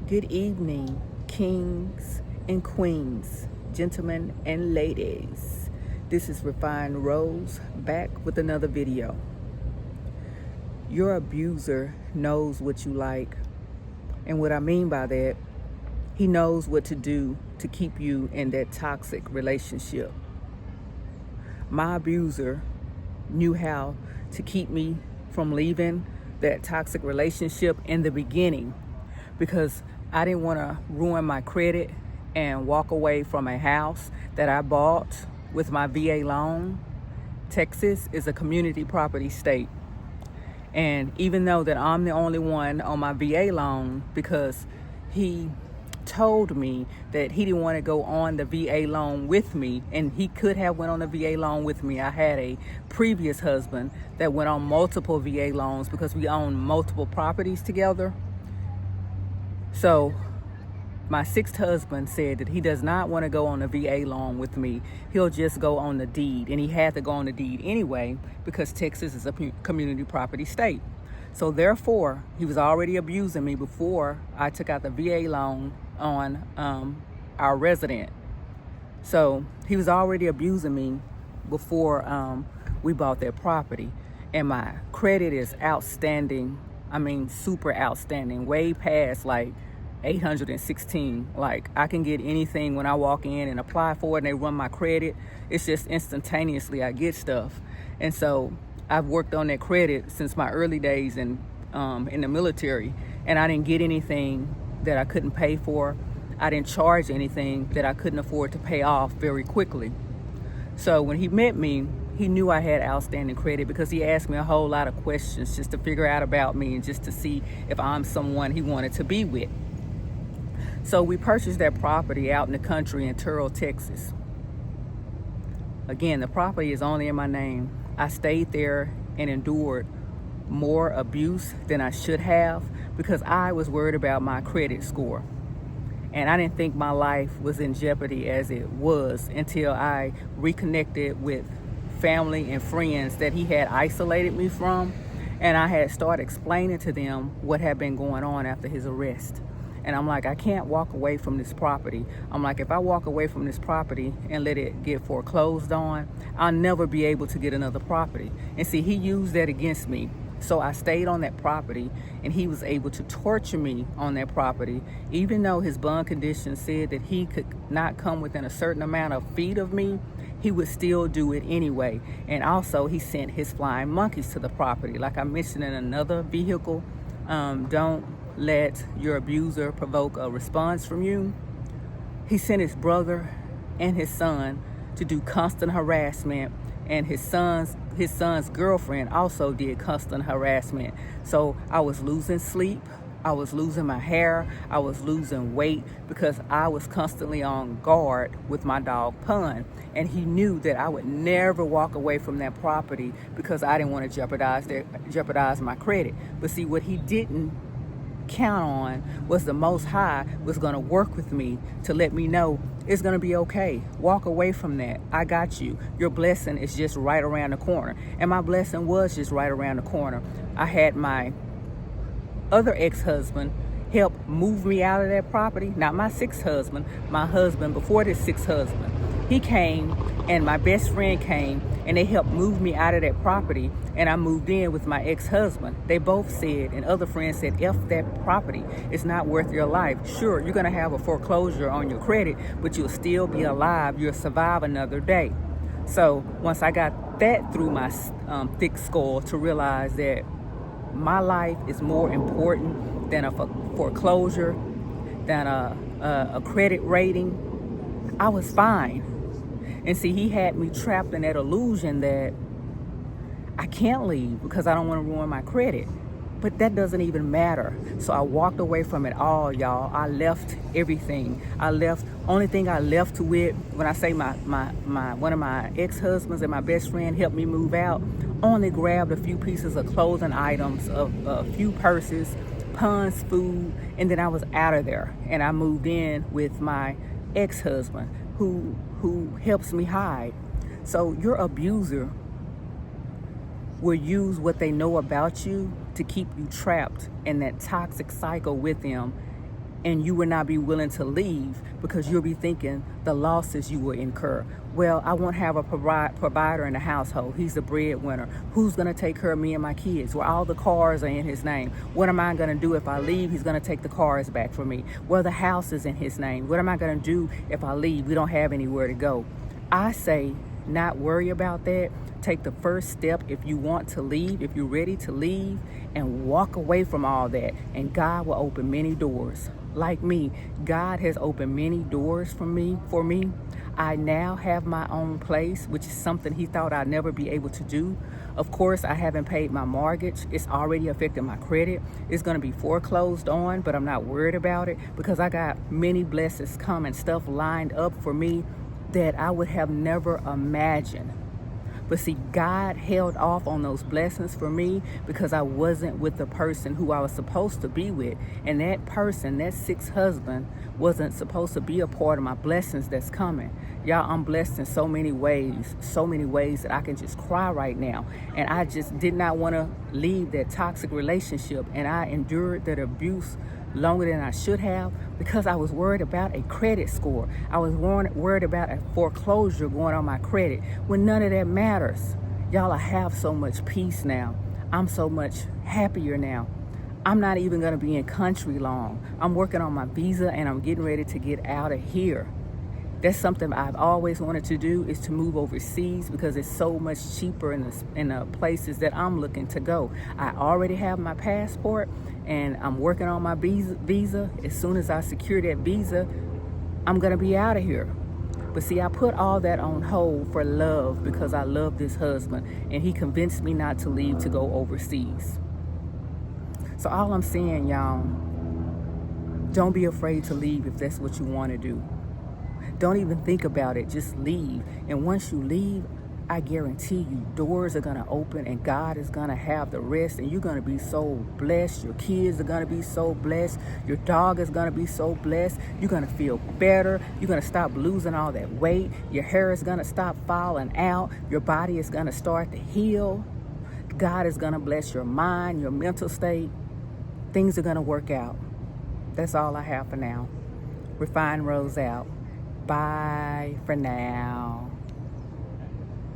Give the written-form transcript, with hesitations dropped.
Good evening, kings and queens, gentlemen and ladies. This is Refined Rose back with another video. Your abuser knows what you like. And what I mean by that, he knows what to do to keep you in that toxic relationship. My abuser knew how to keep me from leaving that toxic relationship in the beginning because I didn't want to ruin my credit and walk away from a house that I bought with my VA loan. Texas is a community property state. And even though that I'm the only one on my VA loan, because he told me that he didn't want to go on the VA loan with me, and he could have went on the VA loan with me. I had a previous husband that went on multiple VA loans because we own multiple properties together. So my sixth husband said that he does not want to go on a VA loan with me. He'll just go on the deed. And he had to go on the deed anyway because Texas is a community property state. So therefore, he was already abusing me before I took out the VA loan on our resident. So he was already abusing me before we bought that property. And my credit is outstanding. I mean, super outstanding, way past like 816. Like, I can get anything when I walk in and apply for it and they run my credit. It's just instantaneously I get stuff. And so I've worked on that credit since my early days in the military, and I didn't get anything that I couldn't pay for. I didn't charge anything that I couldn't afford to pay off very quickly. So when he met me, he knew I had outstanding credit because he asked me a whole lot of questions just to figure out about me and just to see if I'm someone he wanted to be with. So we purchased that property out in the country in Terrell, Texas. Again, the property is only in my name. I stayed there and endured more abuse than I should have because I was worried about my credit score. And I didn't think my life was in jeopardy as it was until I reconnected with family and friends that he had isolated me from. And I had started explaining to them what had been going on after his arrest. And I'm like, I can't walk away from this property. I'm like, if I walk away from this property and let it get foreclosed on, I'll never be able to get another property. And see, he used that against me. So I stayed on that property, and he was able to torture me on that property, even though his bond conditions said that he could not come within a certain amount of feet of me. He would still do it anyway. And also, he sent his flying monkeys to the property. Like I mentioned in another vehicle, don't let your abuser provoke a response from you. He sent his brother and his son to do constant harassment, and his son's girlfriend also did constant harassment. So I was losing sleep, I was losing my hair, I was losing weight because I was constantly on guard with my dog Pun. And he knew that I would never walk away from that property because I didn't want to jeopardize my credit. But see, what he didn't count on was the Most High was going to work with me to let me know it's going to be okay. Walk away from that. I got you. Your blessing is just right around the corner. And my blessing was just right around the corner. I had my other ex-husband help move me out of that property. Not my sixth husband, my husband before this sixth husband. He came, and my best friend came, and they helped move me out of that property, and I moved in with my ex-husband. They both said, and other friends said, F that property. It's not worth your life. Sure, you're going to have a foreclosure on your credit, but you'll still be alive. You'll survive another day. So once I got that through my thick skull to realize that my life is more important than a foreclosure, than a credit rating, I was fine. And see, he had me trapped in that illusion that I can't leave because I don't want to ruin my credit. But that doesn't even matter. So I walked away from it all, y'all. I left everything. Only thing I left with, when I say my one of my ex-husbands and my best friend helped me move out, only grabbed a few pieces of clothing items, a few purses, Pun's food, and then I was out of there. And I moved in with my ex-husband who helps me hide. So your abuser will use what they know about you to keep you trapped in that toxic cycle with them and you will not be willing to leave because you'll be thinking the losses you will incur. Well, I won't have a provider in the household. He's the breadwinner. Who's going to take care of me and my kids? Well, all the cars are in his name. What am I going to do if I leave? He's going to take the cars back for me. Well, the house is in his name. What am I going to do if I leave? We don't have anywhere to go. I say not worry about that. Take the first step if you want to leave, if you're ready to leave, and walk away from all that, and God will open many doors. Like me, God has opened many doors for me. I now have my own place, which is something he thought I'd never be able to do. Of course, I haven't paid my mortgage. It's already affected my credit. It's going to be foreclosed on, but I'm not worried about it because I got many blessings coming, stuff lined up for me that I would have never imagined. But see, God held off on those blessings for me because I wasn't with the person who I was supposed to be with. And that person, that sixth husband, wasn't supposed to be a part of my blessings that's coming. Y'all, I'm blessed in so many ways that I can just cry right now. And I just did not want to leave that toxic relationship. And I endured that abuse longer than I should have because I was worried about a credit score. I was worried about a foreclosure going on my credit when none of that matters. Y'all, I have so much peace now. I'm so much happier now. I'm not even going to be in country long. I'm working on my visa and I'm getting ready to get out of here. That's something I've always wanted to do, is to move overseas because it's so much cheaper in the places that I'm looking to go. I already have my passport and I'm working on my visa. As soon as I secure that visa, I'm going to be out of here. But see, I put all that on hold for love because I love this husband and he convinced me not to leave to go overseas. So all I'm saying, y'all, don't be afraid to leave if that's what you want to do. Don't even think about it. Just leave. And once you leave, I guarantee you doors are going to open and God is going to have the rest and you're going to be so blessed. Your kids are going to be so blessed. Your dog is going to be so blessed. You're going to feel better. You're going to stop losing all that weight. Your hair is going to stop falling out. Your body is going to start to heal. God is going to bless your mind, your mental state. Things are going to work out. That's all I have for now. Refined Rose out. Bye for now.